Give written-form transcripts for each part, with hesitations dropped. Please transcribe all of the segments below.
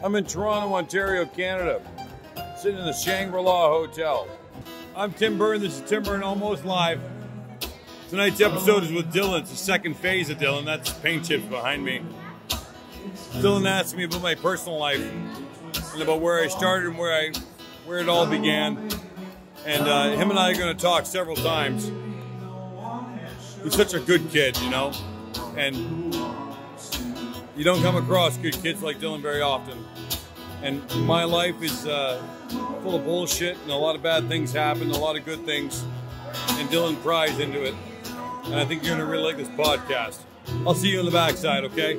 I'm in Toronto, Ontario, Canada, sitting in the Shangri-La Hotel. I'm Tim Byrne. This is Tim Byrne Almost Live. Tonight's episode is with Dylan. It's the second phase of Dylan. That's paint chips behind me. Dylan asked me about my personal life and about where I started and where it all began. And him and I are going to talk several times. He's such a good kid, you know, and you don't come across good kids like Dylan very often. And my life is full of bullshit, and a lot of bad things happen, a lot of good things, and Dylan pries into it. And I think you're going to really like this podcast. I'll see you on the backside, okay?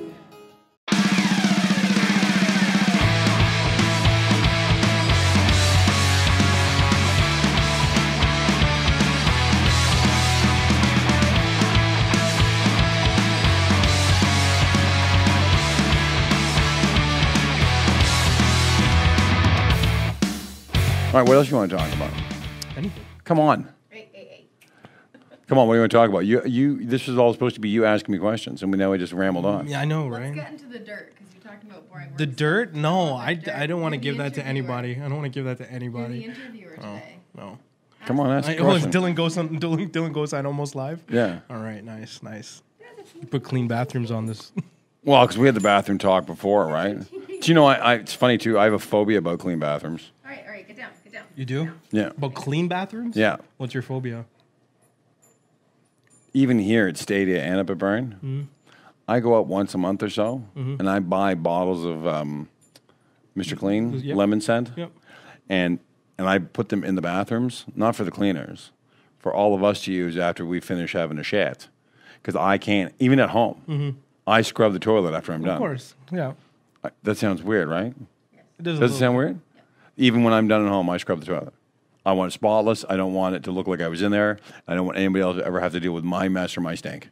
All right, what else you want to talk about? Anything. Come on. Hey. Come on, what do you want to talk about? You. This was all supposed to be you asking me questions, and now we just rambled on. Yeah, I know, right? Let's get into the dirt, because you're talking about boring work. The dirt? No, I Dirt. don't want to You're give the that to interviewer. anybody. I don't want to give that to You're the anybody. interviewer today. No. Come on, ask a Oh, is question. Dylan goes on Almost Live? Yeah. All right, nice. Put clean bathrooms on this. Well, because we had the bathroom talk before, right? Do you know, it's funny, too. I have a phobia about clean bathrooms. All right, get down. You do? Yeah. About clean bathrooms? Yeah. What's your phobia? Even here at Stadia and up at Byrne, I go out once a month or so, and I buy bottles of Mr. Clean Yep. lemon scent, Yep. and I put them in the bathrooms, not for the cleaners, for all of us to use after we finish having a shat. Because I can't, even at home, I scrub the toilet after I'm done. Of course, yeah. That sounds weird, right? It Does it sound weird? Even when I'm done at home, I scrub the toilet. I want it spotless. I don't want it to look like I was in there. I don't want anybody else to ever have to deal with my mess or my stink.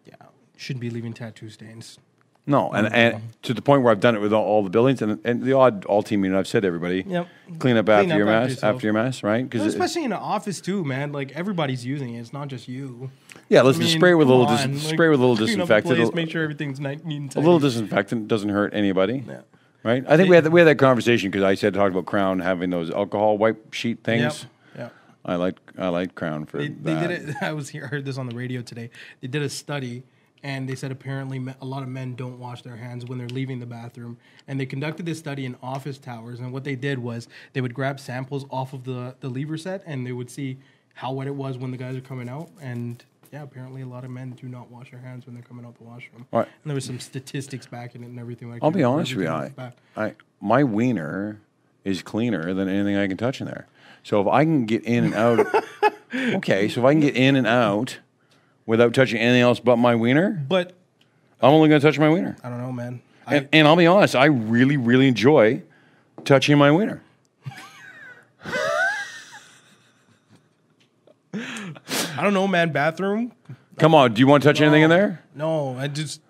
Yeah. Shouldn't be leaving tattoo stains. No, and to the point where I've done it with all the buildings and the odd all-team meeting, I've said to everybody, Yep. clean up after your mess, yourself. right? Well, especially in an office too, man. Like everybody's using it. It's not just you. Yeah, let's spray with a little come on, spray with a little clean up the disinfectant. place, make sure everything's neat and A tidy. little disinfectant doesn't hurt anybody. Yeah. Right? I think we had that conversation because I talked about Crown having those alcohol wipe sheet things. Yep. I like Crown for They that. did it. I heard this on the radio today. They did a study, and they said apparently a lot of men don't wash their hands when they're leaving the bathroom. And they conducted this study in office towers. And what they did was they would grab samples off of the lever set, and they would see how wet it was when the guys are coming out. And yeah, apparently a lot of men do not wash their hands when they're coming out the washroom. All right. And there was some statistics backing it and everything like that. I'll be honest with you, Everything was back. my wiener is cleaner than anything I can touch in there. So if I can get in and out, okay. So if I can get in and out without touching anything else but my wiener, But I'm only going to touch my wiener. I don't know, man. And I'll be honest, I really, really enjoy touching my wiener. I don't know, man. Bathroom? Come on, do you want to touch anything in there? No, I just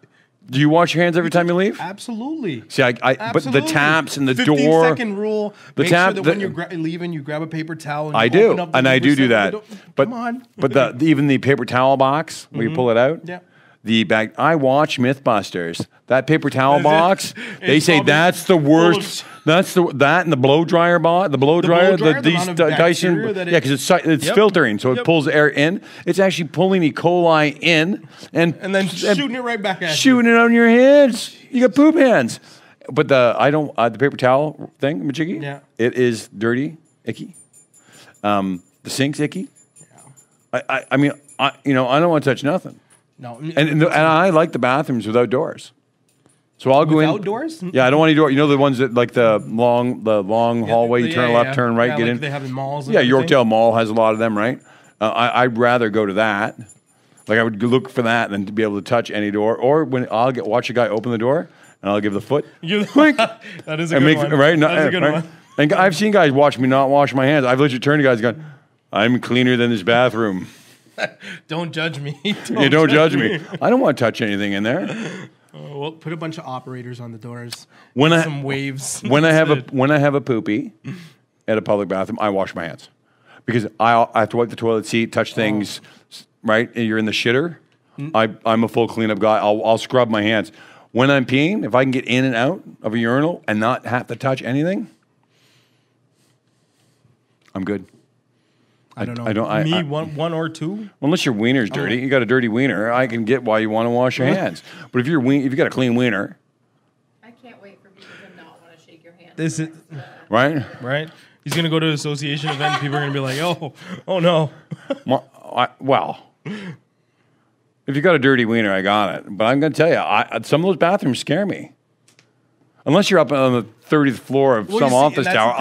Do you wash your hands every time you leave? absolutely. See, but the Absolutely. taps and the 15-second rule. the Make tap- sure that the- when you're leaving, you grab a paper towel. And I you do, open up the and I lever do set. that. But Come on. but even the paper towel box where you pull it out. Yeah. The bag. I watch MythBusters. That paper towel Is it? box. They It's say probably that's the full worst. That's that and the blow dryer the blow dryer. dryer, the These amount of Dyson. bacteria that Yeah, because it's Yep. filtering, so it Yep. pulls air in. It's actually pulling E. coli in and And shooting it right back at you. shooting it on your hands. You got poop hands. But the paper towel thing, Majiggy. Yeah. It is dirty, icky. The sink's icky. Yeah. I mean, I don't want to touch nothing. No. And I like the bathrooms without doors. So I'll go in. Without doors? Yeah, I don't want any door. You know the ones that like the long hallway. You turn left, turn right, Yeah, get like in. They have in malls. And Yeah, everything. Yorkdale Mall has a lot of them, right? I'd rather go to that. Like I would look for that than to be able to touch any door. Or when watch a guy open the door and I'll give the foot. That is a good one. Right? That's a good right? one. And I've seen guys watch me not wash my hands. I've literally turned to guys and gone, I'm cleaner than this bathroom. Don't judge me. Don't judge me. I don't want to touch anything in there. Well, put a bunch of operators on the doors. When I- some waves. When I have a poopy at a public bathroom, I wash my hands because I have to wipe the toilet seat, touch things. Right, and you're in the shitter. I'm a full cleanup guy. I'll scrub my hands. When I'm peeing, if I can get in and out of a urinal and not have to touch anything, I'm good. I don't know. One or two. Unless your wiener's dirty, you got a dirty wiener. I can get why you want to wash your hands. But if you got a clean wiener, I can't wait for people to not want to shake your hand. This is right? right. He's gonna go to an association event. And people are gonna be like, oh no. Well, if you got a dirty wiener, I got it. But I'm gonna tell you, some of those bathrooms scare me. Unless you're up on the 30th floor of some office tower,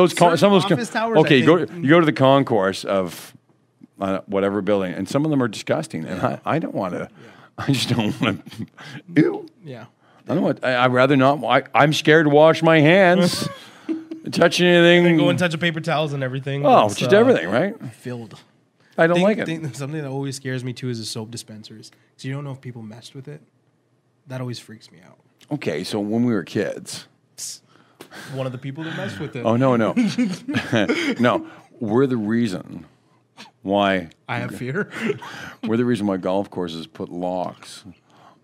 some of those towers. Okay, you go to the concourse of whatever building, and some of them are disgusting, and I don't want to. I just don't want to. Ew. Yeah. I don't want. I'd rather not. I'm scared to wash my hands, touch anything. And go and touch the paper towels and everything. Oh, just everything, right? Filled. I don't like it. Something that always scares me too is the soap dispensers, because you don't know if people messed with it. That always freaks me out. Okay, so when we were kids, one of the people that messed with it. Oh no, no, we're the reason why I have fear. We're the reason why golf courses put locks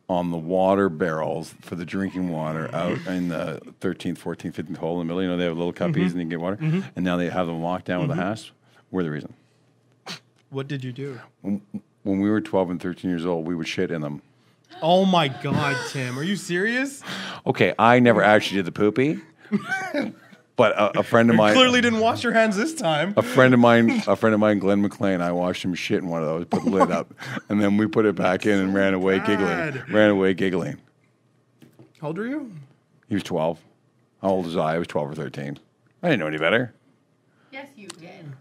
on the water barrels for the drinking water out in the 13th, 14th, 15th hole in the middle. You know, they have little cuppies and you can get water, and now they have them locked down with a hasp. We're the reason. What did you do? When we were 12 and 13 years old, we would shit in them. Oh my God, Tim! Are you serious? Okay, I never actually did the poopy, but a friend of mine clearly didn't wash your hands this time. A friend of mine, Glenn McLean. I watched him shit in one of those, put the lid up, and then we put it back in and ran away giggling. How old are you? He was 12. How old was I? I was 12 or 13. I didn't know any better. Yes, you did.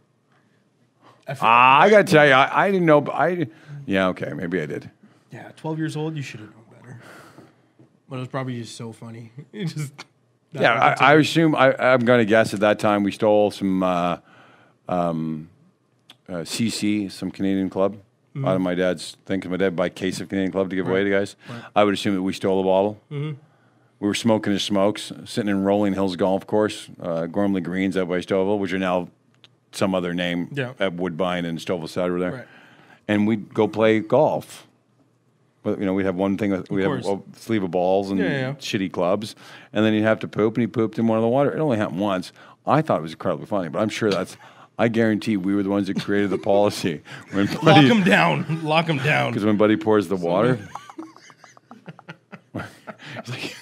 I got to tell you, I didn't know. Yeah, okay, maybe I did. Yeah, 12 years old, you should have known better. But it was probably just so funny. I assume, I'm going to guess at that time we stole some CC, some Canadian Club, out of my dad's thing, because my dad buy a case of Canadian Club to give away to guys. Right. I would assume that we stole a bottle. We were smoking his smokes, sitting in Rolling Hills Golf Course, Gormley Greens out by Stouffville, which are now some other name at Woodbine and Stouffville South over there. Right. And we'd go play golf. But, we'd have one thing, we'd have a sleeve of balls and shitty clubs, and then he'd have to poop, and he pooped in one of the water. It only happened once. I thought it was incredibly funny, but I'm sure I guarantee we were the ones that created the policy. Lock him down. Because when Buddy pours the water, he's like,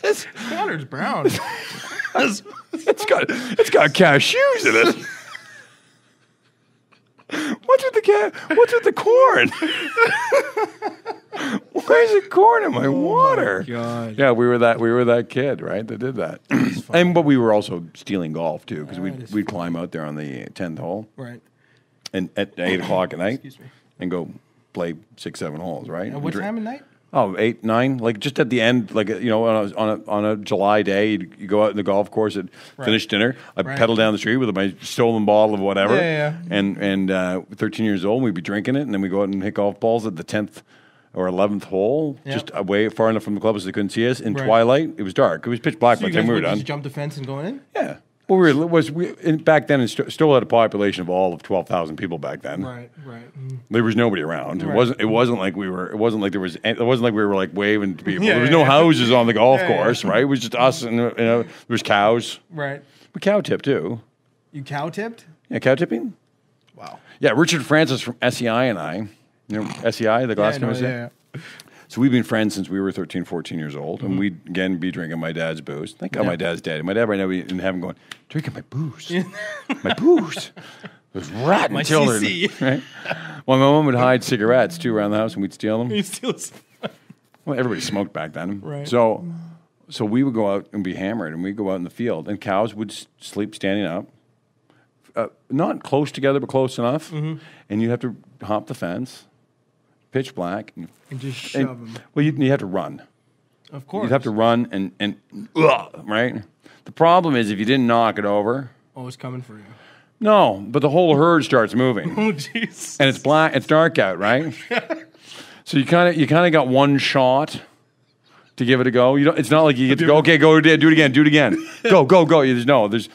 this water's brown. it's got cashews in it. What's with the corn? Why is it corn in my water? My God. Yeah, we were that kid, right? That did that. But we were also stealing golf too, because we'd climb out there on the 10th hole, right? And at 8 o'clock at night, Excuse me. And go play 6, 7 holes, right? What time at night? Oh, 8, 9, like just at the end, like on a July day, you go out in the golf course and finish dinner. I pedal down the street with my stolen bottle of whatever, and 13 years old, we'd be drinking it, and then we go out and hit golf balls at the 10th or 11th hole, just away far enough from the club so they couldn't see us. In twilight, it was dark. It was pitch black by the time we were done. Did you jump the fence and go in? Yeah. Well, back then, still had a population of all of 12,000 people back then. Right. There was nobody around. It wasn't like we were like waving to people. There was no houses on the golf course, right? It was just us, and there was cows. Right. We cow tipped too. You cow tipped? Yeah, cow tipping. Wow. Yeah, Richard Francis from SEI and I. SEI, the glass company. Yeah. So we've been friends since we were 13, 14 years old, and we'd, again, be drinking my dad's booze. Thank God my dad's dead. My dad right now would be in heaven going, drinking my booze. My booze. It was rotten my children. CC. Right? Well, my mom would hide cigarettes, too, around the house, and we'd steal them. You steal Well, everybody smoked back then. Right. So we would go out and be hammered, and we'd go out in the field, and cows would sleep standing up. Not close together, but close enough. And you'd have to hop the fence. Pitch black. And just shove them. Well, you have to run. Of course. You'd have to run and right? The problem is if you didn't knock it over. Oh, it's coming for you. No, but the whole herd starts moving. Oh, jeez. And it's dark out, right? So you kind of got one shot to give it a go? You don't. It's not like you get to go. Okay, go do it again. Do it again. Go. There's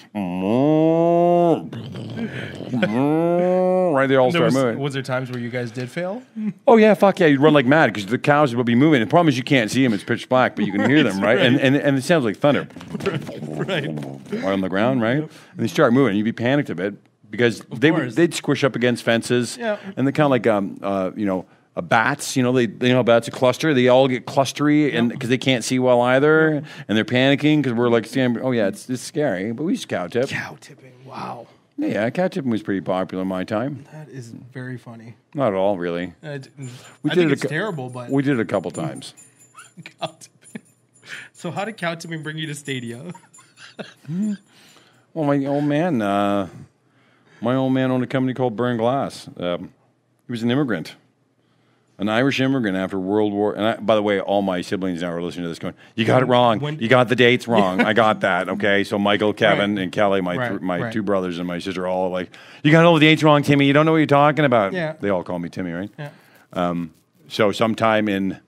right there. All start moving. Was there times where you guys did fail? Oh yeah, fuck yeah! You'd run like mad because the cows would be moving. The problem is you can't see them; it's pitch black, but you can hear them, right? And it sounds like thunder, Right. right on the ground, right? And they start moving. You'd be panicked a bit because they'd squish up against fences, and they're kind of like bats. You know bats a cluster. They all get clustery, and because they can't see well either, and they're panicking because we're like, oh yeah, it's scary. But we used to cow tip. Cow tipping. Wow. Yeah, cow tipping was pretty popular in my time. That is very funny. Not at all, really. I think it's terrible, but we did it a couple times. Cow tipping. So how did cow tipping bring you to Stadia? Well, my old man owned a company called Byrne Glass. He was an immigrant. An Irish immigrant after World War. And by the way, all my siblings now are listening to this going, you got it wrong. You got the dates wrong. I got that. Okay. So Michael, Kevin, and Kelly, my two brothers and my sister are all like, you got all the dates wrong, Timmy. You don't know what you're talking about. Yeah. They all call me Timmy, right? Yeah. So sometime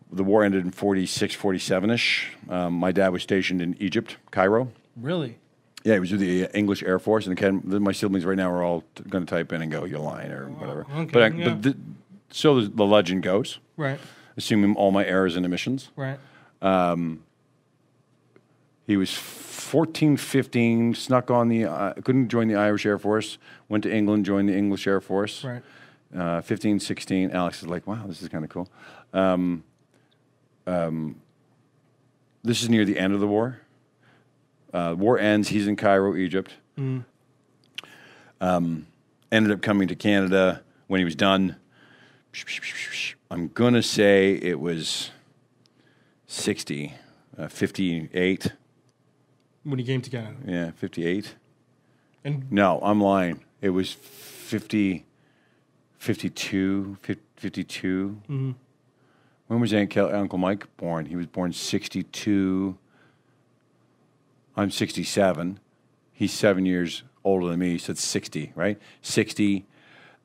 the war ended in 46, 47-ish. My dad was stationed in Egypt, Cairo. Really? Yeah, he was with the English Air Force. And my siblings right now are all going to type in and go, you're lying or whatever. Okay, So the legend goes, right? Assuming all my errors and omissions, right? He was 14, 15, snuck on couldn't join the Irish Air Force, went to England, joined the English Air Force. Right. 15, 16, Alex is like, wow, this is kind of cool. This is near the end of the war. War ends. He's in Cairo, Egypt. Ended up coming to Canada when he was done. I'm going to say it was 58. When he came to Canada? Yeah, 58. And no, I'm lying. It was 52. Mm-hmm. When was Uncle Mike born? He was born 62. I'm 67. He's 7 years older than me, so it's 60, right? 60.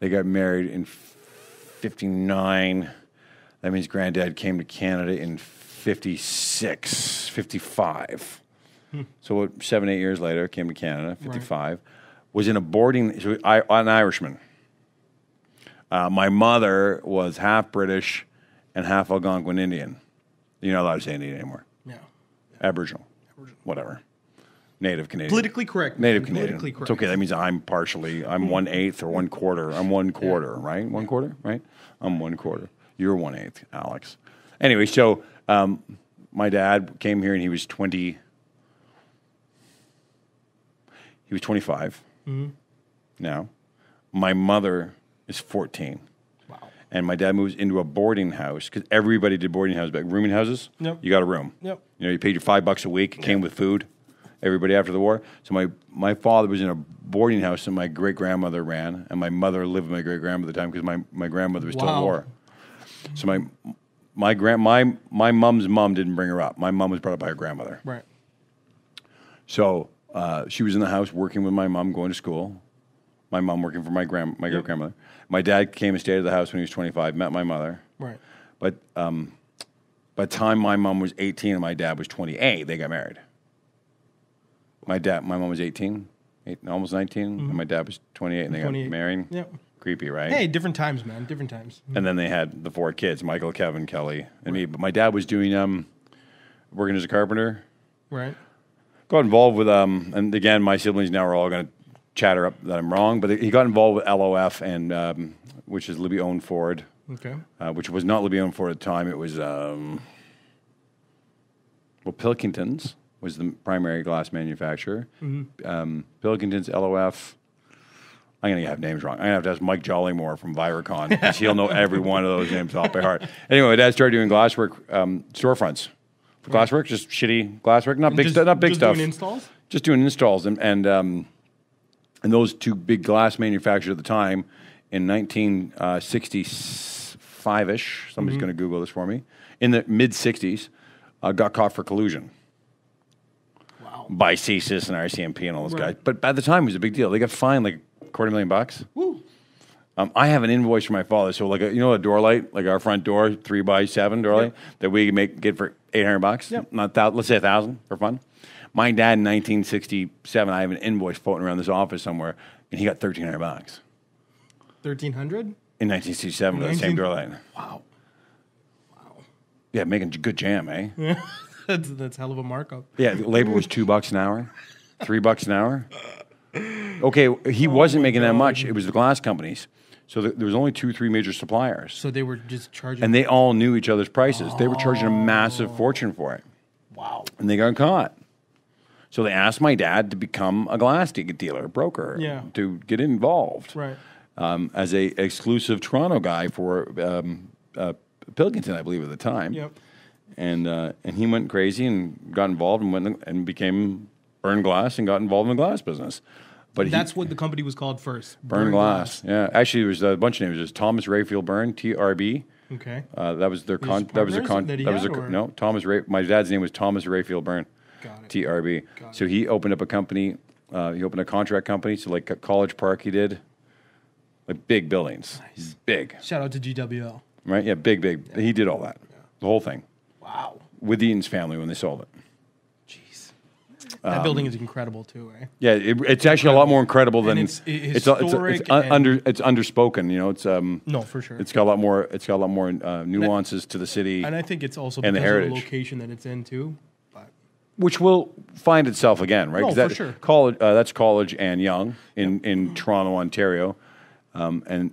They got married in 59. That means Granddad came to Canada in 56, 55. So 7, 8 years later, came to Canada, 55. Right. Was in a boarding, an Irishman. My mother was half British and half Algonquin Indian. You're not allowed to say Indian anymore. Yeah. Aboriginal. Whatever. Native Canadian. Politically correct. Native Canadian. Politically correct. It's okay. That means I'm 1/8 or 1/4. I'm 1/4, right? 1/4, right? I'm 1/4. You're 1/8, Alex. Anyway, so my dad came here and he was 20. He was 25 now. My mother is 14. Wow. And my dad moves into a boarding house because everybody did boarding houses back. Rooming houses? Yep. You got a room. Yep. You paid your $5 a week. It came with food. Everybody after the war. So my father was in a boarding house that my great-grandmother ran, and my mother lived with my great-grandmother at the time because my grandmother was still at war. So my mom's mom didn't bring her up. My mom was brought up by her grandmother. Right. So she was in the house working with my mom, going to school. My mom working for my great-grandmother. My dad came and stayed at the house when he was 25, met my mother. Right. But by the time my mom was 18 and my dad was 28, they got married. My mom was 18, almost 19, and my dad was 28, and they got married. Yep. Creepy, right? Hey, different times, man. Different times. And then they had the 4 kids, Michael, Kevin, Kelly, and me. But my dad was doing, working as a carpenter. Right. Got involved with, and again, my siblings now are all going to chatter up that I'm wrong, but he got involved with LOF, and which is Libby Owned Ford. Okay. Which was not Libby Owned Ford at the time. It was, Pilkington's was the primary glass manufacturer. Pilkington's, LOF. I'm going to have names wrong. I'm going to have to ask Mike Jollymore from Viracon because he'll know every one of those names off by heart. Anyway, my dad started doing glasswork storefronts. For glasswork, just shitty glasswork, not big stuff. Just doing installs? Just doing installs. And those two big glass manufacturers at the time, in 1965-ish, somebody's going to Google this for me, in the mid-'60s, got caught for collusion. By CSIS and RCMP and all those guys. But at the time, it was a big deal. They got fined like $250,000. Woo. I have an invoice from my father. So like a door light, like our front door, 3x7 door light, that we get for $800. Yep. Not that. Let's say 1,000 for fun. My dad in 1967, I have an invoice floating around this office somewhere, and he got $1,300 1,300 in 1967 with the same door light. Wow. Yeah, making good jam, eh? Yeah, that's hell of a markup. Yeah, labor was $2 an hour, $3 an hour. Okay, he wasn't making that much. It was the glass companies. So there was only 2-3 major suppliers. So they were just charging. And they all knew each other's prices. They were charging a massive fortune for it. Wow. And they got caught. So they asked my dad to become a glass dealer, a broker, to get involved. Right. As a exclusive Toronto guy for Pilkington, I believe, at the time. Yep. And he went crazy and got involved and went and became Byrne Glass and got involved in the glass business. But that's what the company was called first. Byrne Glass. Yeah, actually, there was a bunch of names. There's Thomas Rayfield Byrne, TRB. Okay. That was their My dad's name was Thomas Rayfield Byrne. Got it. TRB. So he opened up a company. He opened a contract company. So like at College Park, he did like big buildings. Nice. Big. Shout out to GWL. Right? Yeah, big. Yeah. He did all that. Yeah. The whole thing. Wow. With the Eaton's family when they sold it. Jeez. That building is incredible too, eh? Yeah, it's actually a lot more incredible than it's underspoken. You know, it's no, for sure. It's got a lot more. It's got a lot more nuances to the city, and I think it's also and because the heritage of the location that it's in too. But which will find itself again, right? No, 'Cause for sure. College, that's College and Yonge in Toronto, Ontario. And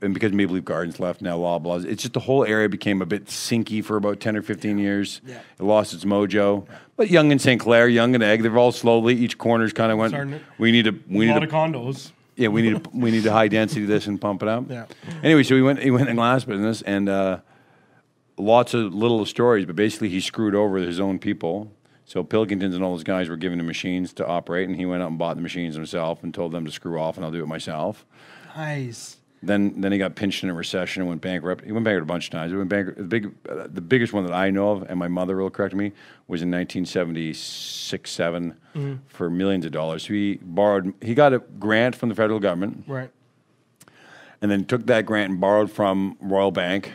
because Maple Leaf Gardens left now, Loblaws, it's just the whole area became a bit sinky for about 10 or 15 years. Yeah. It lost its mojo. Yeah. But Yonge and St. Clair, Yonge and Egg, they've all slowly, each corner's kind of went, we need a lot of condos. Yeah, we need to high density this and pump it up. Yeah. Anyway, so he went in the glass business and lots of little stories, but basically he screwed over his own people. So Pilkingtons and all those guys were given him machines to operate, and he went out and bought the machines himself and told them to screw off and I'll do it myself. Nice. Then he got pinched in a recession and went bankrupt. He went bankrupt a bunch of times. He went bankrupt. The biggest one that I know of, and my mother will correct me, was in 1976-7 for millions of dollars. He got a grant from the federal government, right, and then took that grant and borrowed from Royal Bank,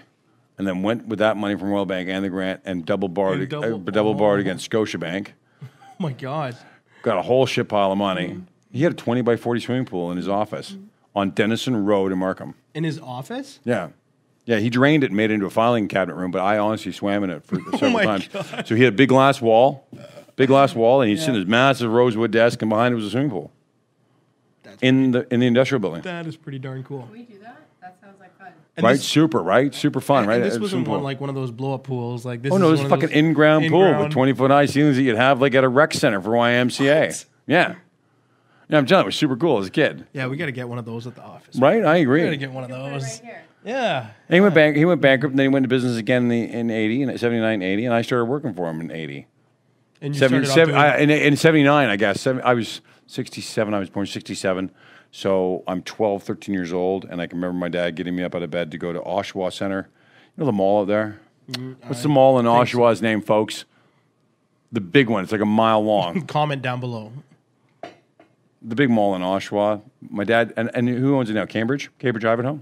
and then went with that money from Royal Bank and the grant and double borrowed against Scotiabank. Oh my God! Got a whole shit pile of money. He had a 20 by 40 swimming pool in his office. On Denison Road in Markham. In his office? Yeah. Yeah, he drained it and made it into a filing cabinet room, but I honestly swam in it for several times. God. So he had a big glass wall, and he'd sit in his massive rosewood desk, and behind it was a swimming pool. In the industrial building. That is pretty darn cool. Can we do that? That sounds like fun. Right? Super fun, right? And this wasn't one of those blow-up pools. Like this. Oh, no, this is a fucking in-ground pool with 20-foot high ceilings that you'd have like at a rec center for YMCA. What? Yeah. Yeah, I'm telling you, it was super cool as a kid. Yeah, we got to get one of those at the office. Right? I agree. We got to get one of those. Right here. Yeah. And he went bankrupt, and then he went into business again in 79, 80, and I started working for him in 80. And you started off doing... in 79, I guess. I was 67. I was born 67. So I'm 12, 13 years old, and I can remember my dad getting me up out of bed to go to Oshawa Center. You know the mall out there? What's the mall in Oshawa's name, folks? The big one. It's like a mile long. Comment down below. The big mall in Oshawa. My dad, and who owns it now? Cambridge, Ivanhoe?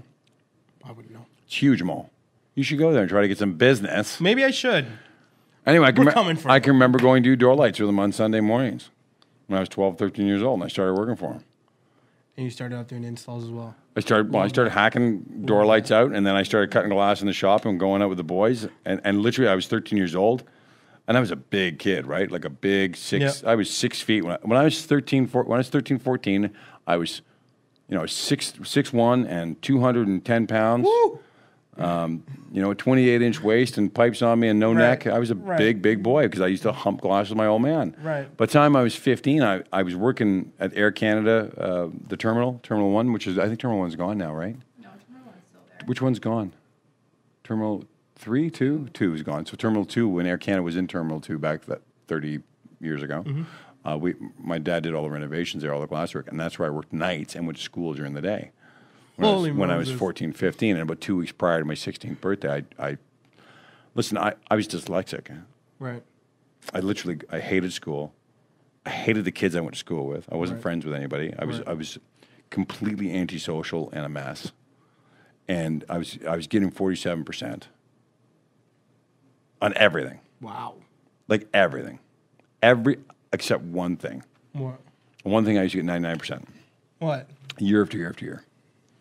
I wouldn't know. It's a huge mall. You should go there and try to get some business. Maybe I should. Anyway, I can remember going to do door lights with him on Sunday mornings when I was 12, 13 years old, and I started working for him. And you started out doing installs as well? I started hacking door lights out, and then I started cutting glass in the shop and going out with the boys. And literally, I was 13 years old. And I was a big kid, right? Like a big six. Yep. I was 6 feet when I was 13, 14. I was, 6'1" and 210 pounds. Woo! A 28-inch waist and pipes on me and no neck. I was a big boy because I used to hump glass with my old man. Right. By the time I was 15, I was working at Air Canada, the Terminal 1, which is, I think Terminal 1's gone now, right? No, Terminal 1's still there. Which one's gone? Terminal 3, 2? 2 is gone. So Terminal 2, when Air Canada was in Terminal 2 back 30 years ago, my dad did all the renovations there, all the glasswork, and that's where I worked nights and went to school during the day. When I was 14, 15, and about 2 weeks prior to my 16th birthday, I was dyslexic. Right. I hated school. I hated the kids I went to school with. I wasn't friends with anybody. I was completely antisocial and a mess. And I was getting 47% on everything. Wow. Like everything. Except one thing. What? One thing I used to get 99%. What? Year after year after year.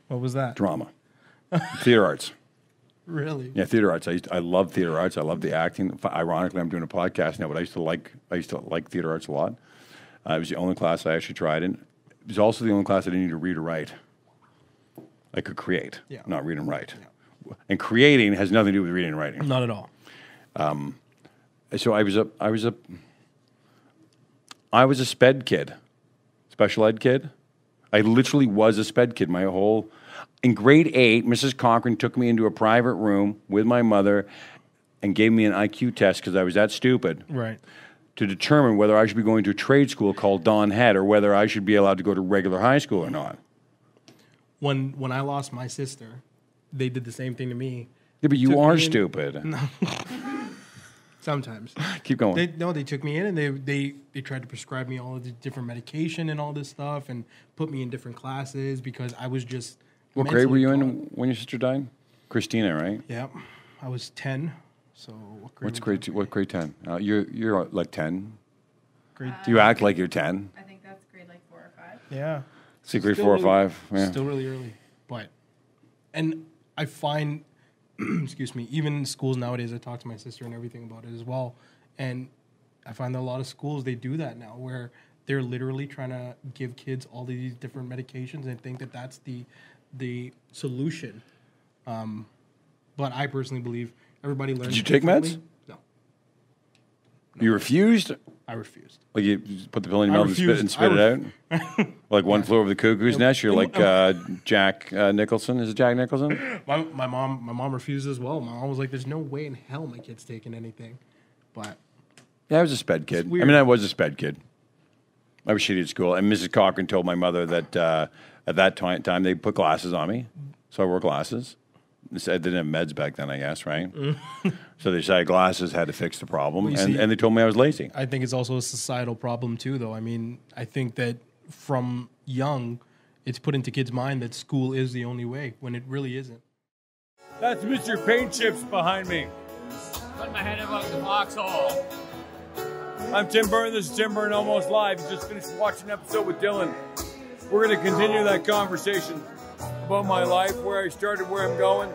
What was that? Drama. Theater arts. Really? Yeah, theater arts. I love theater arts. I love the acting. Ironically, I'm doing a podcast now, but I used to like theater arts a lot. It was the only class I actually tried in. It was also the only class I didn't need to read or write. I could create, not read and write. Yeah. And creating has nothing to do with reading and writing. Not at all. So I was a sped kid, special ed kid. I literally was a sped kid my whole. In grade 8, Mrs. Cochran took me into a private room with my mother and gave me an IQ test because I was that stupid. Right. To determine whether I should be going to a trade school called Don Head or whether I should be allowed to go to regular high school or not. When I lost my sister, they did the same thing to me. Yeah, but you are stupid. No. Sometimes. Keep going. They took me in and they tried to prescribe me all of the different medication and all this stuff and put me in different classes because I was just. What grade were you in when your sister died? Christina, right? Yeah, I was 10. So what grade? What grade 10? You're like 10. Grade. You act like you're 10. I think that's grade like 4 or 5. Yeah. See, grade 4 or 5. Yeah. Still really early, and I find, excuse me, even in schools nowadays, I talk to my sister and everything about it as well, and I find that a lot of schools they do that now where they're literally trying to give kids all these different medications and think that that's the solution. But I personally believe everybody learns. Did you take meds? No. You refused? I refused. Like you put the pill in your mouth and spit it out? Like One Flew Over the Cuckoo's Nest? You're like Jack Nicholson. Is it Jack Nicholson? My mom refused as well. My mom was like, "There's no way in hell my kid's taking anything." But yeah, I was a sped kid. I mean, I was a sped kid. I was shitty at school, and Mrs. Cochran told my mother that at that time they put glasses on me, so I wore glasses. I didn't have meds back then, I guess, right? So they decided glasses had to fix the problem, and they told me I was lazy. I think it's also a societal problem too, though. I mean, I think that from young, it's put into kids' mind that school is the only way when it really isn't. That's Mr. Paint Chips behind me. Put my head above the foxhole. I'm Tim Byrne. This is Tim Byrne Almost Live. You just finished watching an episode with Dylan. We're going to continue that conversation about my life, where I started, where I'm going.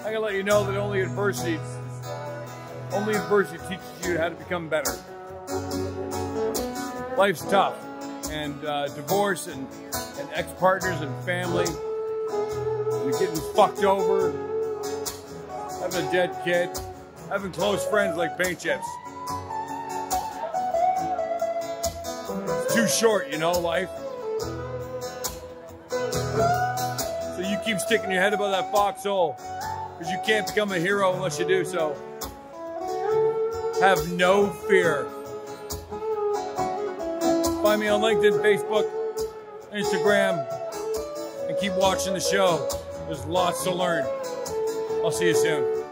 I gotta let you know that only adversity teaches you how to become better. Life's tough, and divorce and ex-partners and family, and getting fucked over, having a dead kid, having close friends like Paint Chips. It's too short, you know, life. So you keep sticking your head above that foxhole, because you can't become a hero unless you do so. Have no fear. Find me on LinkedIn, Facebook, Instagram, and keep watching the show. There's lots to learn. I'll see you soon.